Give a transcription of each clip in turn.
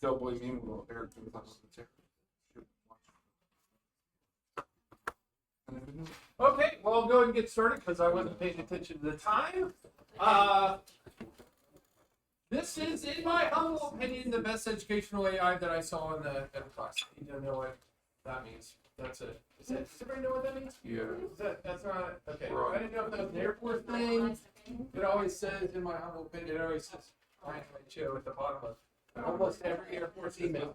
Don't believe me, we'll Eric do the Okay, well, I'll go ahead and get started because I wasn't paying attention to the time. This is, in my humble opinion, the best educational AI that I saw in the class. You don't know what that means. That's it. Does everybody know what that means? Yeah. That's not it? Okay. I didn't know if that was an Air Force thing. It always says, in my humble opinion, it always says, show at the bottom of almost every Air Force email.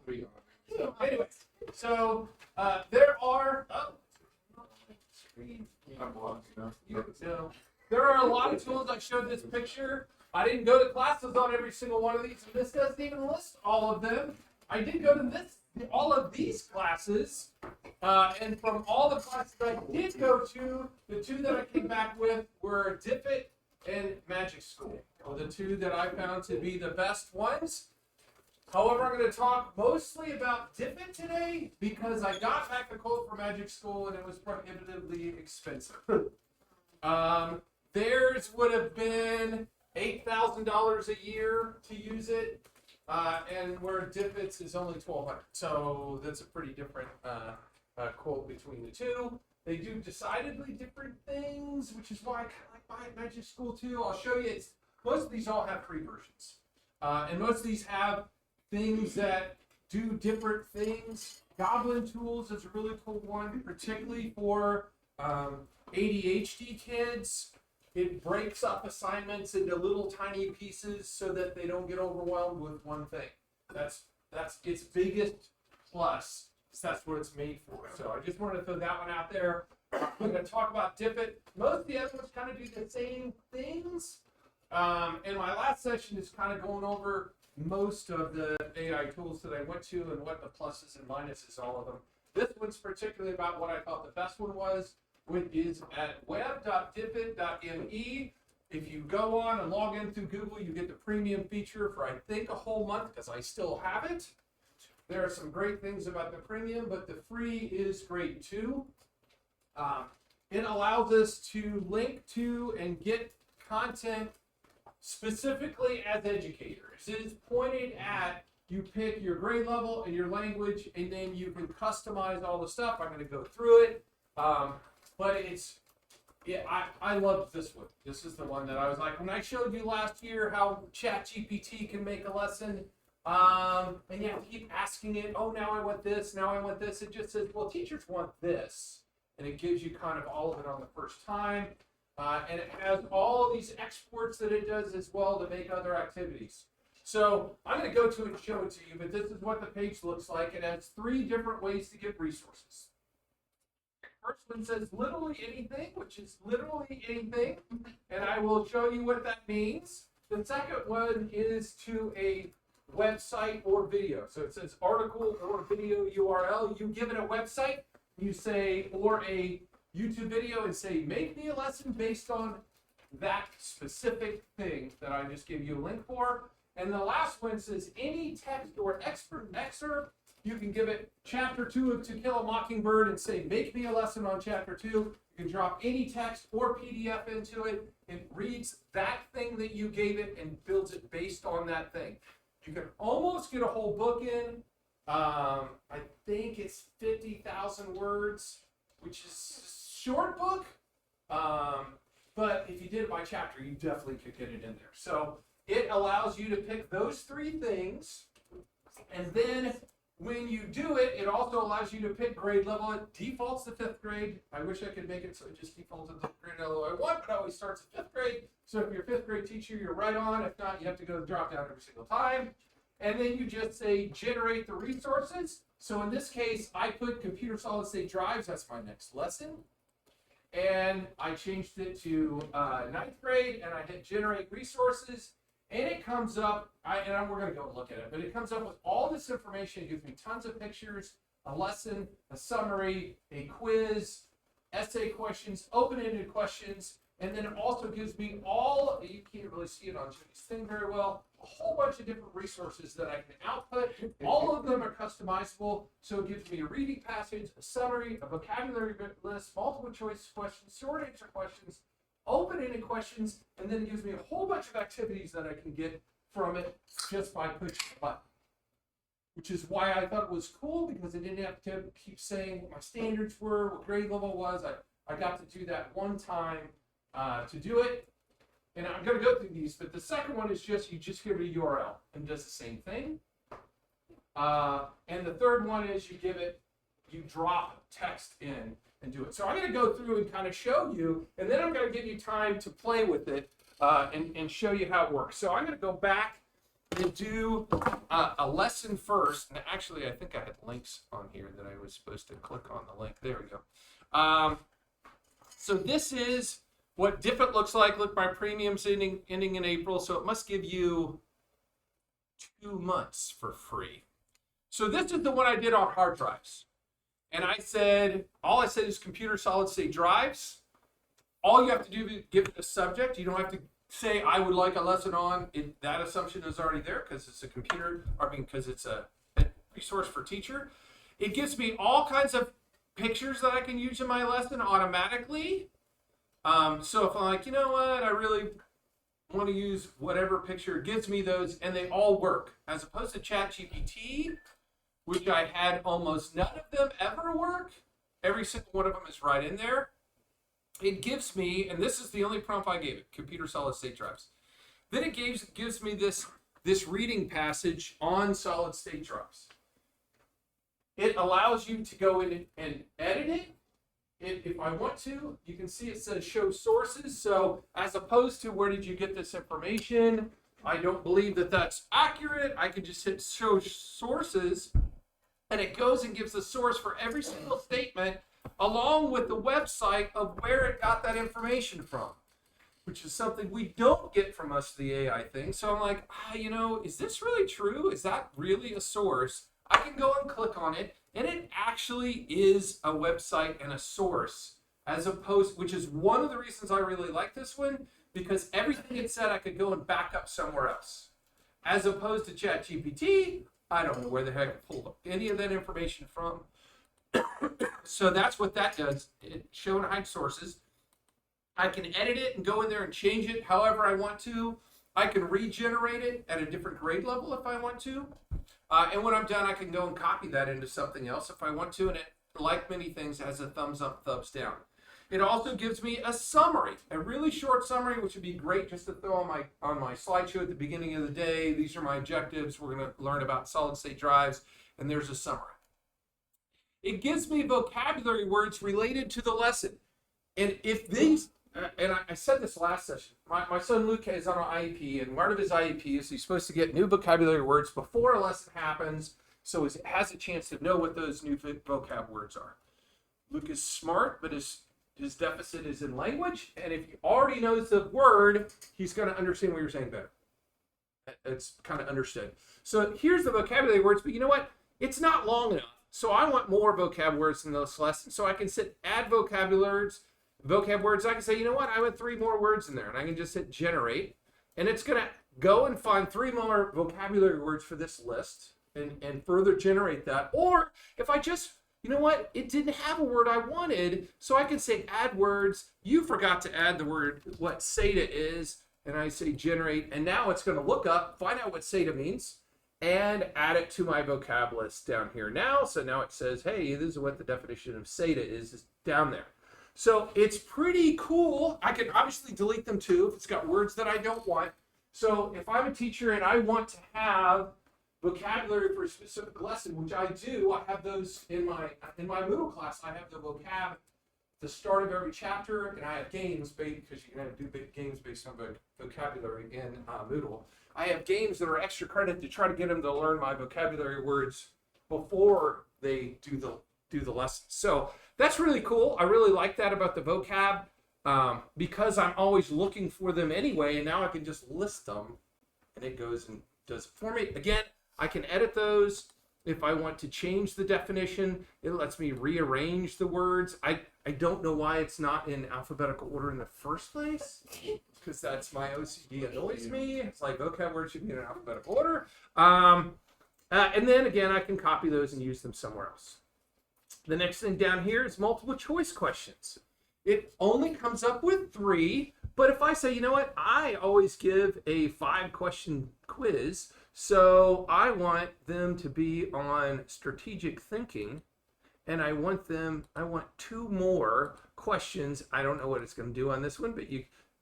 So, anyways, there are. There are a lot of tools. I showed this picture. I didn't go to classes on every single one of these, and this doesn't even list all of them. I did go to all of these classes, and from all the classes I did go to, the two that I came back with were DIPIT and Magic School, the two that I found to be the best ones. However, I'm going to talk mostly about DIPIT today because I got back the quote for Magic School and it was prohibitively expensive. Theirs would have been $8,000 a year to use it, and where DIPIT's is only $1,200. So that's a pretty different quote between the two. They do decidedly different things, which is why I kind of like buying Magic School too. I'll show you. Most of these all have free versions, and most of these have things that do different things. Goblin Tools is a really cool one, particularly for ADHD kids. It breaks up assignments into little tiny pieces so that they don't get overwhelmed with one thing. That's its biggest plus. That's what it's made for. So I just wanted to throw that one out there. I'm going to talk about DIPIT. Most of the other ones kind of do the same things. And my last session is kind of going over most of the AI tools that I went to and what the pluses and minuses, all of them. This one's particularly about what I thought the best one was, which is at web.dipit.me. If you go on and log in through Google, you get the premium feature for, I think, a whole month, because I still have it. There are some great things about the premium, but the free is great too. It allows us to link to and get content specifically as educators. It is pointed at, you pick your grade level and your language, and then you can customize all the stuff. I'm going to go through it. But I loved this one. This is the one that I was like, when I showed you last year how ChatGPT can make a lesson, and keep asking it, oh, now I want this, now I want this. It just says, well, teachers want this. And it gives you kind of all of it on the first time. And it has all of these exports that it does as well to make other activities. So I'm going to go to it and show it to you, but this is what the page looks like. It has 3 different ways to get resources. First one says literally anything, which is literally anything, and I will show you what that means. The second one is to a website or video. So it says article or video URL. You give it a website, you say, or a YouTube video, and say, make me a lesson based on that specific thing that I just gave you a link for. And the last one says any text or excerpt. You can give it chapter 2 of To Kill a Mockingbird and say, make me a lesson on chapter 2. You can drop any text or PDF into it. It reads that thing that you gave it and builds it based on that thing. You can almost get a whole book in. I think it's 50,000 words, which is a short book. But if you did it by chapter, you definitely could get it in there. So it allows you to pick those 3 things. And then when you do it, it also allows you to pick grade level. It defaults to 5th grade. I wish I could make it so it just defaults to the grade level I want, but it always starts at 5th grade. So if you're a 5th grade teacher, you're right on. If not, you have to go drop down every single time. And then you just say generate the resources. So in this case, I put computer solid state drives. That's my next lesson. And I changed it to 9th grade, and I hit generate resources. And it comes up, we're going to go look at it, but it comes up with all this information. It gives me tons of pictures, a lesson, a summary, a quiz, essay questions, open-ended questions, and then it also gives me you can't really see it on Judy's thing very well, a whole bunch of different resources that I can output. All of them are customizable, so it gives me a reading passage, a summary, a vocabulary list, multiple choice questions, short answer questions, open-ended questions, and then it gives me a whole bunch of activities that I can get from it just by pushing a button. which is why I thought it was cool, because I didn't have to keep saying what my standards were, what grade level was. I got to do that one time to do it. And I'm going to go through these, but the second one is you just give it a URL and it does the same thing. And the third one is you drop text in and do it. So I'm going to go through and kind of show you, and then I'm going to give you time to play with it and show you how it works. So I'm going to go back and do a lesson first. And actually, I think I had links on here that I was supposed to click on the link. There we go. So this is what different looks like. Look, my premium's ending in April, so it must give you 2 months for free. So this is the one I did on hard drives. And all I said is computer solid state drives. All you have to do is give it a subject. You don't have to say, I would like a lesson on it. That assumption is already there because it's a computer, because it's a resource for teacher. It gives me all kinds of pictures that I can use in my lesson automatically. So if I'm like, you know what, I really want to use whatever picture, it gives me those, and they all work. As opposed to ChatGPT, which I had almost none of them ever work. Every single one of them is right in there. It gives me, and this is the only prompt I gave it, computer solid state drives. Then it gives me this reading passage on solid state drives. It allows you to go in and edit it. If I want to, you can see it says show sources. So as opposed to where did you get this information, I don't believe that that's accurate. I can just hit show sources, and it goes and gives the source for every single statement along with the website of where it got that information from, which is something we don't get from most of the AI things. So I'm like, is this really true? Is that really a source? I can go and click on it, and it actually is a website and a source, as opposed, which is one of the reasons I really like this one, because everything it said I could go and back up somewhere else. As opposed to ChatGPT, I don't know where the heck I pulled any of that information from. So that's what that does. It show and hide sources. I can edit it and go in there and change it however I want to. I can regenerate it at a different grade level if I want to. And when I'm done, I can go and copy that into something else if I want to. And it, like many things, has a thumbs up, thumbs down. It also gives me a summary, a really short summary, which would be great just to throw on my slideshow at the beginning of the day. These are my objectives. We're going to learn about solid state drives, and there's a summary. It gives me vocabulary words related to the lesson. And if these, and I said this last session, my son Luke is on an IEP, and part of his IEP is he's supposed to get new vocabulary words before a lesson happens, so he has a chance to know what those new vocab words are. Luke is smart, but his deficit is in language, and if he already knows the word, he's going to understand what you're saying better. It's kind of understood. So here's the vocabulary words, but you know what? It's not long enough. So I want more vocab words in this lesson. So I can add vocab words. I can say, you know what? I want 3 more words in there, and I can just hit generate, and it's going to go and find 3 more vocabulary words for this list and further generate that. Or if I just, you know what? It didn't have a word I wanted, so I can say add words. You forgot to add the word what SATA is, and I say generate, and now it's going to look up, find out what SATA means, and add it to my vocab list down here now. So now it says, hey, this is what the definition of SATA is down there. So it's pretty cool. I can obviously delete them too if it's got words that I don't want. So if I'm a teacher and I want to have vocabulary for a specific lesson, which I do, I have those in my Moodle class. I have the vocab at the start of every chapter, and I have games because you can do big games based on vocabulary in Moodle. I have games that are extra credit to try to get them to learn my vocabulary words before they do the lesson. So that's really cool. I really like that about the vocab because I'm always looking for them anyway, and now I can just list them, and it goes and does it for me. Again, I can edit those. If I want to change the definition, it lets me rearrange the words. I don't know why it's not in alphabetical order in the first place, because that's my OCD annoys me. It's like vocab words should be in alphabetical order. And then again, I can copy those and use them somewhere else. The next thing down here is multiple choice questions. It only comes up with 3, but if I say, you know what, I always give a 5-question quiz, So I want them to be on strategic thinking, and I want 2 more questions. I don't know what it's going to do on this one, but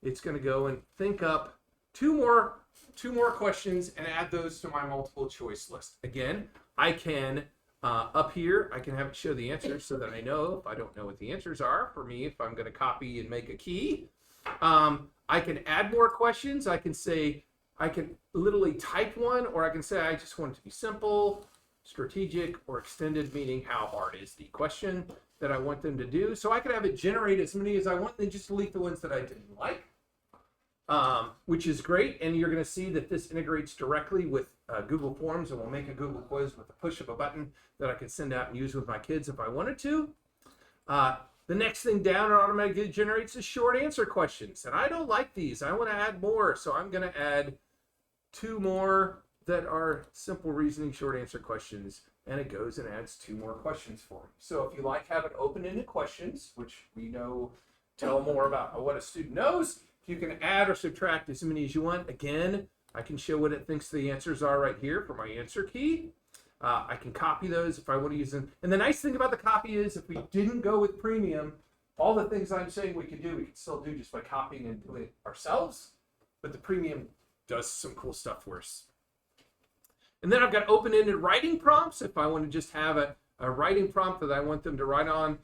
it's going to go and think up 2 more questions and add those to my multiple choice list. Again, I can up here, I can have it show the answers so that I know if I don't know what the answers are for me, if I'm going to copy and make a key. I can add more questions. I can say, I can literally type one, or I can say, I just want it to be simple, strategic, or extended, meaning how hard is the question that I want them to do. So I can have it generate as many as I want and just delete the ones that I didn't like, which is great. And you're going to see that this integrates directly with Google Forms, and will make a Google quiz with the push of a button that I can send out and use with my kids if I wanted to. The next thing down, it automatically generates is short answer questions. And I don't like these. I want to add more. So I'm going to add 2 more that are simple reasoning short answer questions. And it goes and adds 2 more questions for me. So if you like having open-ended questions, which we know tell more about what a student knows, you can add or subtract as many as you want. Again, I can show what it thinks the answers are right here for my answer key. I can copy those if I want to use them. And the nice thing about the copy is if we didn't go with premium, all the things I'm saying we could do, we could still do just by copying and doing it ourselves. But the premium does some cool stuff for us. And then I've got open-ended writing prompts. If I want to just have a writing prompt that I want them to write on,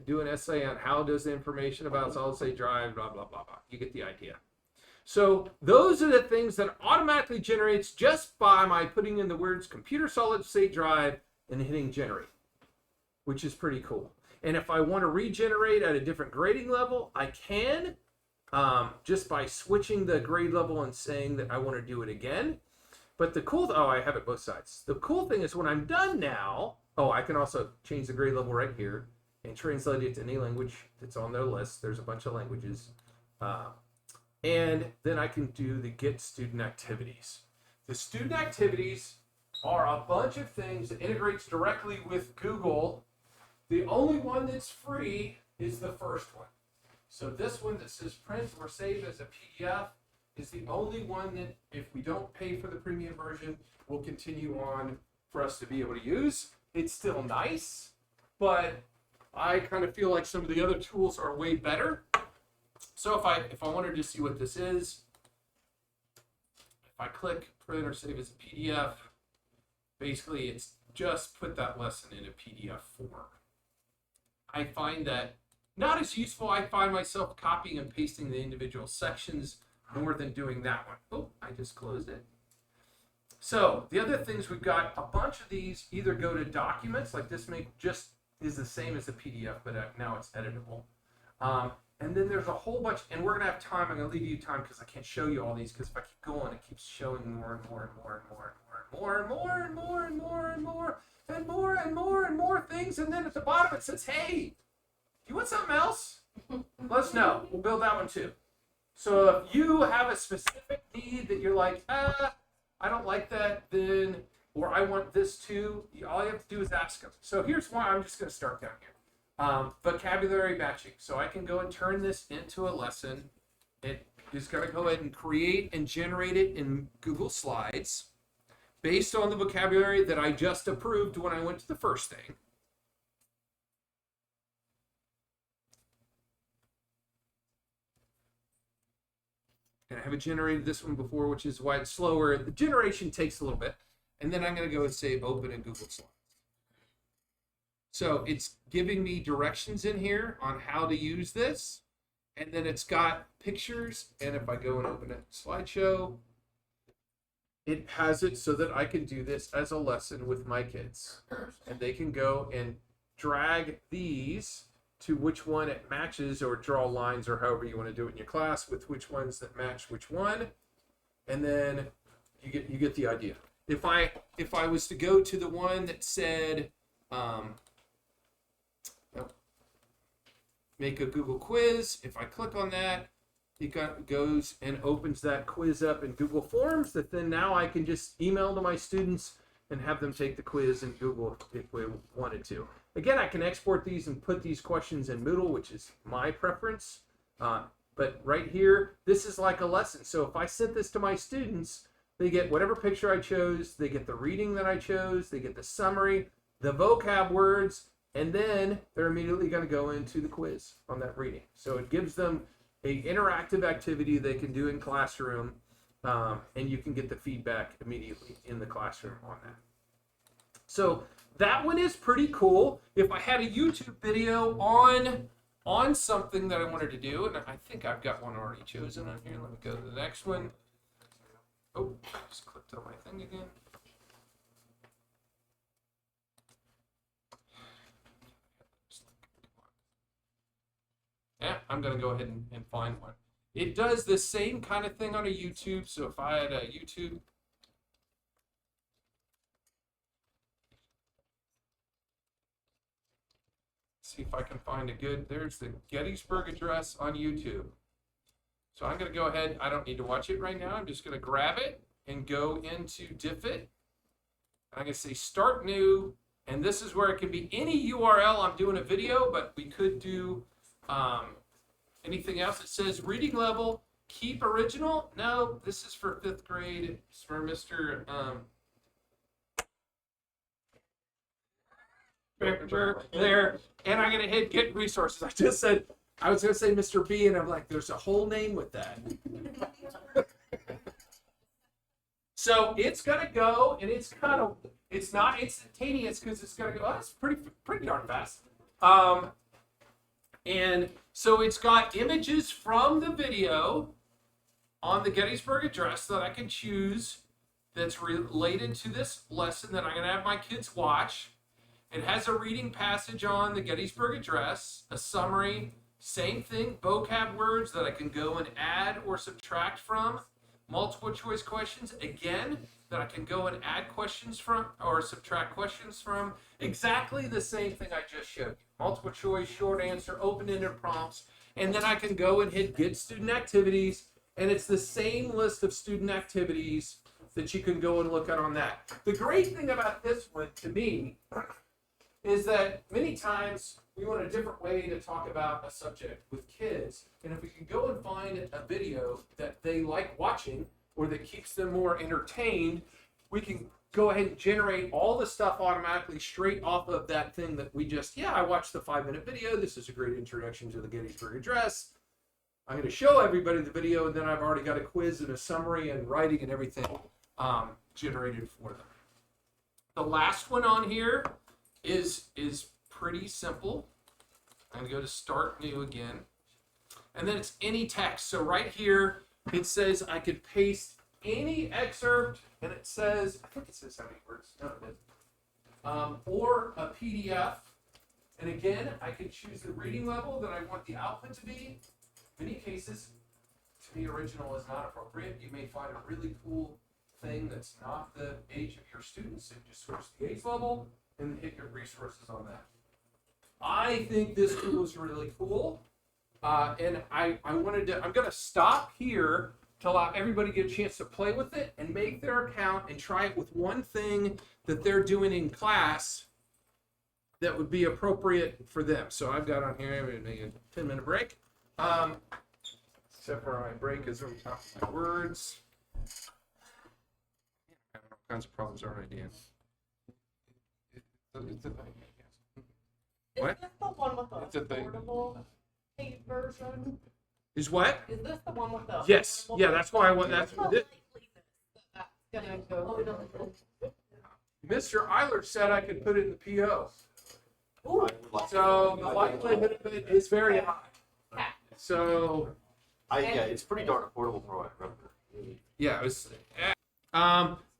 do an essay on how does the information about solid-state drive, blah, blah, blah, blah. You get the idea. So those are the things that automatically generates just by my putting in the words computer solid-state drive and hitting generate, which is pretty cool. And if I want to regenerate at a different grading level, I can, just by switching the grade level and saying that I want to do it again. But the cool, I have it both sides. The cool thing is when I'm done now, I can also change the grade level right here and translate it to any language that's on their list. There's a bunch of languages. And then I can do the get student activities. The student activities are a bunch of things that integrates directly with Google. The only one that's free is the first one. So this one that says print or save as a PDF is the only one that, if we don't pay for the premium version, will continue on for us to be able to use. It's still nice, but I kind of feel like some of the other tools are way better. So if I wanted to see what this is, if I click print or save as a PDF, basically it's just put that lesson in a PDF form. I find that not as useful. I find myself copying and pasting the individual sections more than doing that one. Oh, I just closed it. So the other things, we've got a bunch of these either go to documents, like this just is the same as a PDF, but now it's editable. And then there's a whole bunch, and we're going to have time. I'm going to leave you time because I can't show you all these, because if I keep going, it keeps showing more and more and more and more and more and more and more and more and more and more and more and more things. And then at the bottom it says, hey, do you want something else? Let us know. We'll build that one too. So if you have a specific need that you're like, I don't like that, then, or I want this too, all you have to do is ask them. So here's why I'm just going to start down here. Vocabulary matching. So I can go and turn this into a lesson. It is going to go ahead and create and generate it in Google Slides based on the vocabulary that I just approved when I went to the first thing. And I haven't generated this one before, which is why it's slower. The generation takes a little bit. And then I'm going to go and say open in Google Slides. So it's giving me directions in here on how to use this. And then it's got pictures. And if I go and open a slideshow, it has it so that I can do this as a lesson with my kids. And they can go and drag these to which one it matches, or draw lines, or however you want to do it in your class with which ones that match which one. And then you get the idea. If I was to go to the one that said, make a Google quiz, if I click on that, it goes and opens that quiz up in Google Forms that then now I can just email to my students and have them take the quiz in Google if we wanted to. Again, I can export these and put these questions in Moodle, which is my preference. But right here, this is like a lesson. So if I sent this to my students, They get whatever picture I chose, they get the reading that I chose, they get the summary, the vocab words, and then they're immediately going to go into the quiz on that reading. So it gives them an interactive activity they can do in classroom, and you can get the feedback immediately in the classroom on that. So that one is pretty cool. If I had a YouTube video on something that I wanted to do, and I think I've got one already chosen on here. Let me go to the next one. Oh, just clicked on my thing again. Yeah, I'm going to go ahead and find one. It does the same kind of thing on a YouTube. So if I had a YouTube, see if I can find a good, there's the Gettysburg Address on YouTube. So I'm going to go ahead, I don't need to watch it right now. I'm just going to grab it and go into Diffit. I'm going to say start new, and this is where it can be any URL. I'm doing a video, but we could do anything else. It says reading level, keep original. No, this is for 5th grade. It's for Mr. There, and I'm going to hit get resources. I just said, I was going to say Mr. B, and I'm like, there's a whole name with that. So it's going to go, and it's not instantaneous because it's going to go, it's pretty darn fast. And so it's got images from the video on the Gettysburg Address that I can choose that's related to this lesson that I'm going to have my kids watch. It has a reading passage on the Gettysburg Address, a summary, same thing, vocab words that I can go and add or subtract from, multiple choice questions, again, that I can go and add questions from or subtract questions from. Exactly the same thing I just showed you. Multiple choice, short answer, open-ended prompts, and then I can go and hit get student activities, and it's the same list of student activities that you can go and look at on that. The great thing about this one, to me, is that many times we want a different way to talk about a subject with kids. And if we can go and find a video that they like watching or that keeps them more entertained, we can go ahead and generate all the stuff automatically straight off of that thing that we just, I watched the 5-minute video. This is a great introduction to the Gettysburg Address. I'm going to show everybody the video, and then I've already got a quiz and a summary and writing and everything generated for them. The last one on here is pretty simple. I'm going to go to start new again. And then it's any text. So right here, it says I could paste any excerpt, and it says, I think it says how many words. No, it doesn't. Or a PDF. And again, I could choose the reading level that I want the output to be. In many cases, to me, original is not appropriate. You may find a really cool thing that's not the age of your students, and just switch the age level and hit your resources on that. I think this tool is really cool, and I'm going to stop here to allow everybody to get a chance to play with it and make their account and try it with one thing that they're doing in class that would be appropriate for them. So I've got on here, I'm going to make a 10-minute break. Except for my break is on top of my words. I have all kinds of problems already. What? Is this the one with the affordable paid version? Is what? Is this the one with the Yes. affordable Yeah, that's why I want What's that's the likeliness that that's gonna go? Mr. Eiler said I could put it in the PO. Ooh. So the likelihood of it is very high. Yeah. So it's pretty darn affordable for what I remember. yeah, it was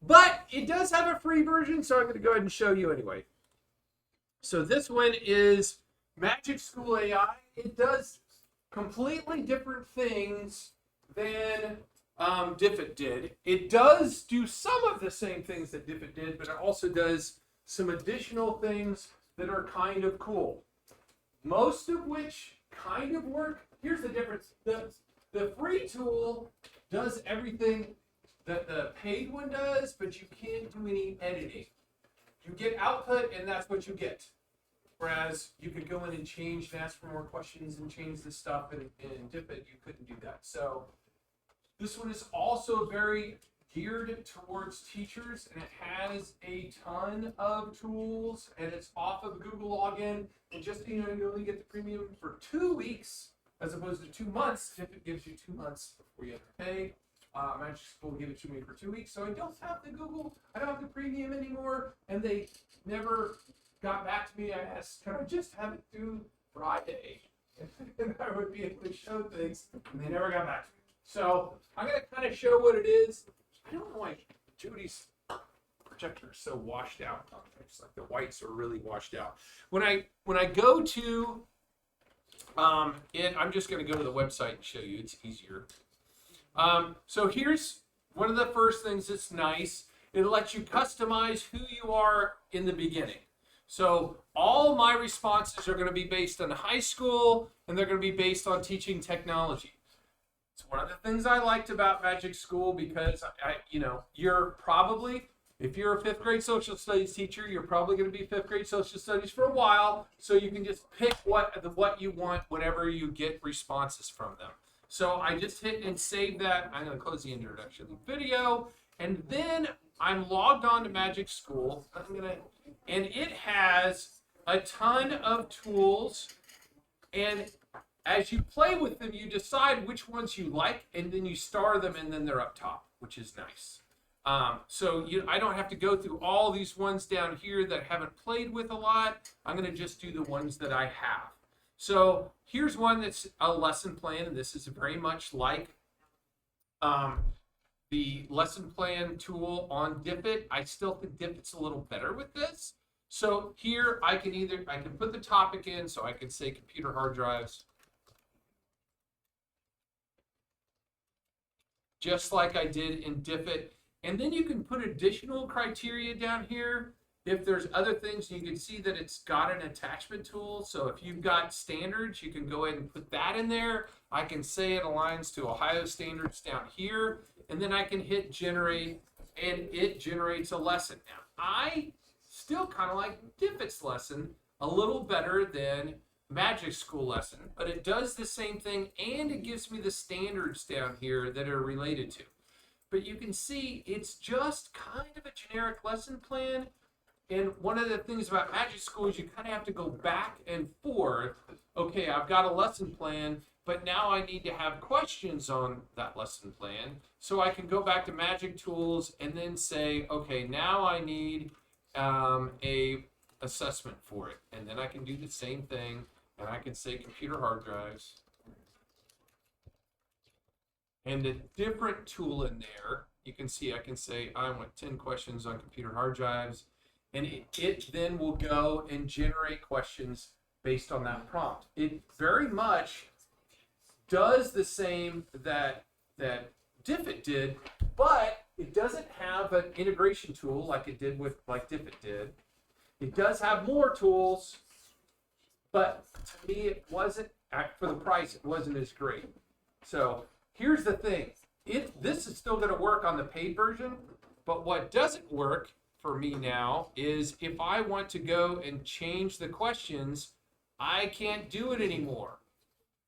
but it does have a free version, so I'm going to go ahead and show you anyway. So this one is MagicSchool.AI. It does completely different things than Diffit did. It does do some of the same things that Diffit did, but it also does some additional things that are kind of cool. Most of which kind of work. Here's the difference. The free tool does everything that the paid one does, but you can't do any editing. You get output, and that's what you get. Whereas you could go in and change and ask for more questions and change the stuff, and Diffit, you couldn't do that. So this one is also very geared towards teachers, and it has a ton of tools, and it's off of Google login. And just you only get the premium for 2 weeks as opposed to 2 months. If it gives you 2 months before you have to pay, Magic School will give it to me for 2 weeks, so I don't have the Google. I don't have the premium anymore, and they never got back to me. I asked, can I just have it through Friday? And I would be able to show things, and they never got back to me. So I'm going to kind of show what it is. I don't know why Jody's projector is so washed out. It's like the whites are really washed out. When I go to I'm just going to go to the website and show you. It's easier. So here's one of the first things that's nice. It lets you customize who you are in the beginning. So all my responses are going to be based on high school, and they're going to be based on teaching technology. It's one of the things I liked about Magic School because you're probably, if you're a 5th grade social studies teacher, you're probably going to be 5th grade social studies for a while. So you can just pick what you want whenever you get responses from them. So I just hit and save that. I'm going to close the introduction video, and then I'm logged on to Magic School. And it has a ton of tools, and as you play with them, you decide which ones you like, and then you star them, and then they're up top, which is nice. So I don't have to go through all these ones down here that I haven't played with a lot. I'm going to just do the ones that I have. So here's one that's a lesson plan, and this is very much like the lesson plan tool on Diffit. I still think Diffit's a little better with this. So here I can put the topic in, so I can say computer hard drives, just like I did in Diffit. And then you can put additional criteria down here. If there's other things, you can see that it's got an attachment tool. So if you've got standards, you can go ahead and put that in there. I can say it aligns to Ohio standards down here. And then I can hit generate, and it generates a lesson. Now, I still kind of like Diffit's lesson a little better than Magic School lesson, but it does the same thing, and it gives me the standards down here that are related to. But you can see it's just kind of a generic lesson plan. And one of the things about Magic School is you kind of have to go back and forth. Okay, I've got a lesson plan, but now I need to have questions on that lesson plan. So I can go back to Magic Tools and then say, okay, now I need a assessment for it. And then I can do the same thing, and I can say computer hard drives. And a different tool in there, you can see I can say I want 10 questions on computer hard drives. And it then will go and generate questions based on that prompt. It very much does the same that Diffit did, but it doesn't have an integration tool like it did like Diffit did. It does have more tools, but to me it wasn't, for the price, it wasn't as great. So here's the thing. This is still going to work on the paid version, but what doesn't work for me now is if I want to go and change the questions, I can't do it anymore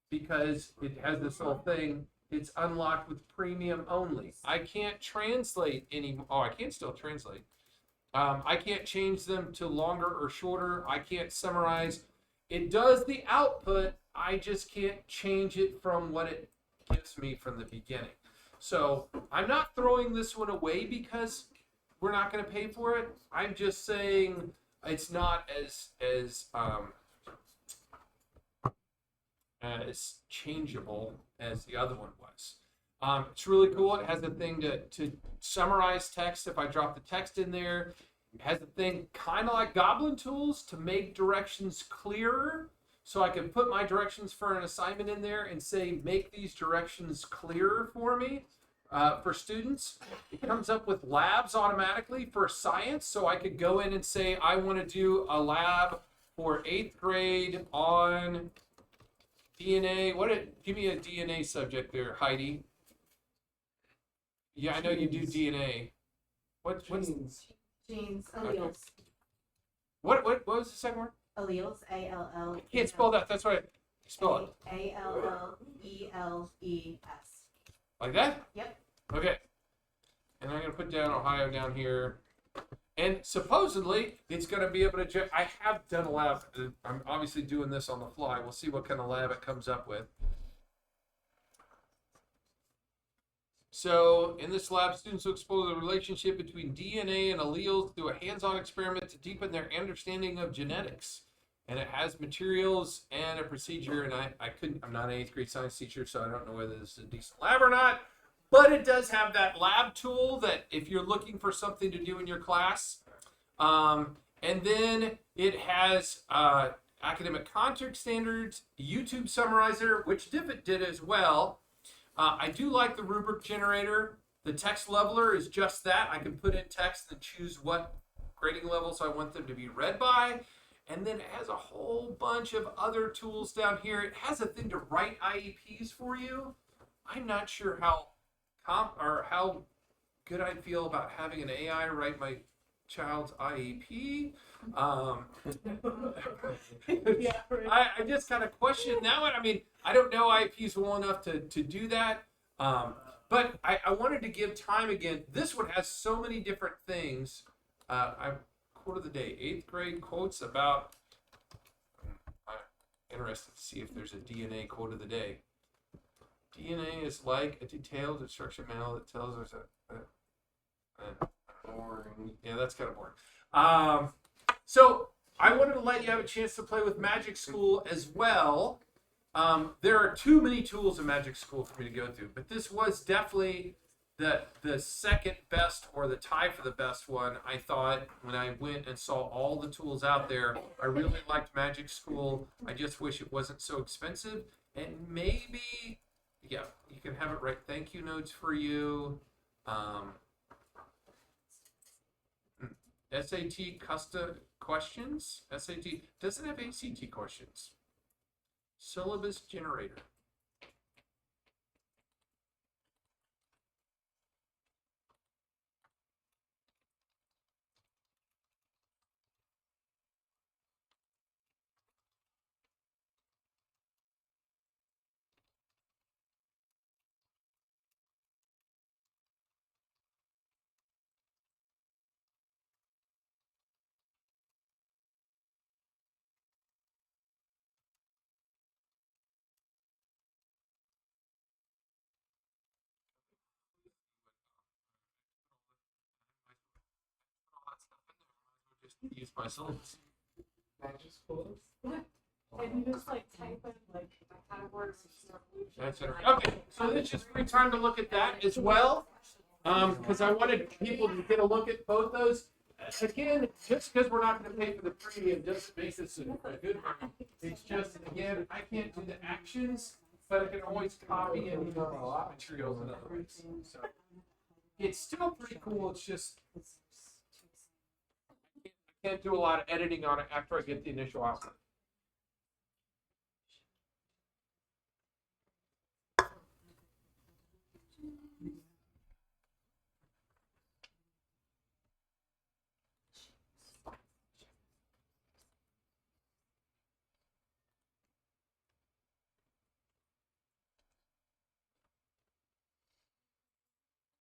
because it has this whole thing. It's unlocked with premium only. I can't translate anymore. Oh, I can still translate. I can't change them to longer or shorter. I can't summarize. It does the output. I just can't change it from what it gives me from the beginning. So I'm not throwing this one away because we're not going to pay for it. I'm just saying it's not as changeable as the other one was. It's really cool. It has a thing to summarize text. If I drop the text in there, it has a thing kind of like Goblin Tools to make directions clearer. So I can put my directions for an assignment in there and say, make these directions clearer for me. For students, it comes up with labs automatically for science, so I could go in and say I want to do a lab for 8th grade on DNA. Give me a DNA subject there, Heidi. Yeah, I know you do DNA. What's Genes, alleles. What was the second word? Alleles, A-L-L. I can't spell that. That's right. Spell it. A-L-L-E-L-E-S. Like that? Yep. Okay. and I'm going to put down Ohio down here. And supposedly, it's going to be able to, I have done a lab. I'm obviously doing this on the fly. We'll see what kind of lab it comes up with. So in this lab, students will explore the relationship between DNA and alleles through a hands-on experiment to deepen their understanding of genetics. And it has materials and a procedure, and I'm not an 8th grade science teacher, so I don't know whether this is a decent lab or not, but it does have that lab tool that if you're looking for something to do in your class. And then it has academic context standards, YouTube summarizer, which Divot did as well. I do like the rubric generator. The text leveler is just that. I can put in text and choose what grading levels I want them to be read by. And then it has a whole bunch of other tools down here. It has a thing to write IEPs for you. I'm not sure how good I feel about having an AI write my child's IEP. Yeah, right. I just kind of question that one. I mean, I don't know IEPs well enough to do that. But I wanted to give time again. This one has so many different things. Quote of the day, 8th grade quotes about, I'm interested to see if there's a DNA quote of the day. DNA is like a detailed instruction manual that tells us boring. Yeah, that's kind of boring. So I wanted to let you have a chance to play with Magic School as well. There are too many tools in Magic School for me to go through, but this was definitely the second best or the tie for the best one. I thought when I went and saw all the tools out there, I really liked Magic School. I just wish it wasn't so expensive. And maybe, yeah, you can have it write thank you notes for you. SAT custom questions. SAT doesn't have ACT questions. Syllabus generator. Just use my syllabus. Magic schools. And you just like type in like how it works and stuff. That's it. Okay, so it's just free time to look at that as well, because I wanted people to get a look at both those. Again, just because we're not going to pay for the premium doesn't make this a good one. It's just, again, I can't do the actions, but I can always copy and email materials and other ways. So it's still pretty cool. It's just I can't do a lot of editing on it after I get the initial output.